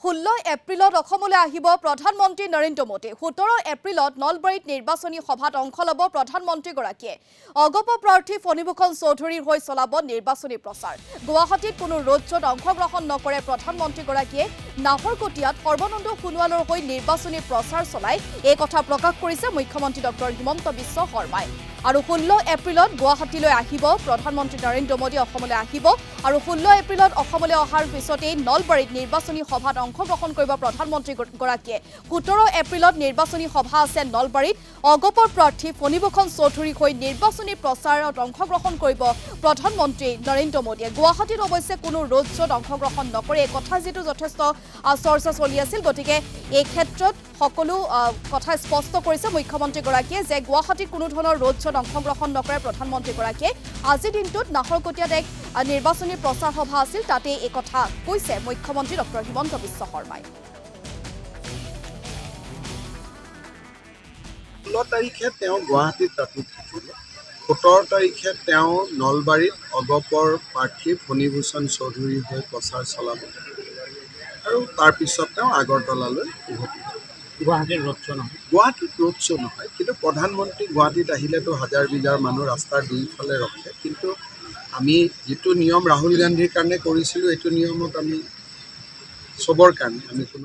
16 এপ্ৰিলত অসমলৈ আহিব প্ৰধানমন্ত্ৰী নৰেন্দ্ৰ মোদী। 17 এপ্ৰিলত নলবাৰীত নিৰ্বাচনী সভাত অংশ ল'ব প্ৰধানমন্ত্ৰীগৰাকীয়ে। অগপ প্ৰাৰ্থী ফণীভূষণ চৌধুৰীৰ হৈ চলাব নিৰ্বাচনী প্ৰচাৰ। গুৱাহাটীত কোনো ৰোড শ্ব'ত অংশগ্ৰহণ নকৰে প্ৰধানমন্ত্ৰীগৰাকীয়ে। নাহৰকটীয়াত সৰ্বানন্দ সোণোৱালৰ হৈ নিৰ্বাচনী প্ৰচাৰ চলাই এই কথা প্ৰকাশ কৰিছে মুখ্যমন্ত্ৰী ডক্টৰ হিমন্ত বিশ্ব শৰ্মাই। আৰু 16 এপ্ৰিলত গুৱাহাটীলৈ আহিব প্ৰধানমন্ত্ৰী নৰেন্দ্ৰ মোদী অসমলৈ আহিব আৰু 16 এপ্ৰিলত অসমলৈ অহাৰ পিছতেই নলবাৰীত নিৰ্বাচনী সভাত অংশগ্ৰহণ কৰিব প্ৰধানমন্ত্ৰীগৰাকীয়ে। 17 এপ্ৰিলত নিৰ্বাচনী সভা আছে নলবাৰীত। অগপৰ প্ৰাৰ্থী ফণীভূষণ চৌধুৰীক হৈ নিৰ্বাচনী প্ৰচাৰত অংশগ্ৰহণ কৰিব প্ৰধানমন্ত্ৰী নৰেন্দ্ৰ মোদীয়ে। গুৱাহাটীত অৱশ্যে কোনো ৰোড শ্ব'ত অংশগ্ৰহণ নকৰে, এই কথা যিটো যথেষ্ট চৰ্চা চলি আছিল। গতিকে এই ক্ষেত্ৰত সকলো কথা স্পষ্ট কৰিছে মুখ্যমন্ত্ৰীগৰাকীয়ে যে গুৱাহাটীত কোনো ধৰণৰ ৰোড শ্ব'ত অংশগ্ৰহণ নকৰে প্ৰধানমন্ত্ৰীগৰাকীয়ে। আজিৰ দিনটোত নাহৰকটীয়াত এক নিৰ্বাচনী প্ৰচাৰ সভা আছিল, তাতে এই কথা কৈছে মুখ্যমন্ত্ৰী ডক্টৰ হিমন্ত বিশ্ব শৰ্মাই। 16 তাৰিখে তেওঁ গুৱাহাটীত ৰাতি থাকিব। 17 তাৰিখে তেওঁ নলবাৰীত অগপৰ প্ৰাৰ্থী ফণীভূষণ চৌধুৰীৰ হৈ প্ৰচাৰ চলাব আৰু তাৰপিছত তেওঁ আগৰতলালৈ উভতি যাব। গুৱাহাটীত ৰোড শ্ব' নহয়, গুৱাহাটীত ৰোড শ্ব' নহয়, কিন্তু প্ৰধানমন্ত্ৰী গুৱাহাটীত আহিলেতো হাজাৰ বিজাৰ মানুহ ৰাস্তাৰ দুয়োফালে ৰখে। কিন্তু আমি যিটো নিয়ম ৰাহুল গান্ধীৰ কাৰণে কৰিছিলোঁ, এইটো নিয়মত আমি চবৰ কাৰণে আমি কোনো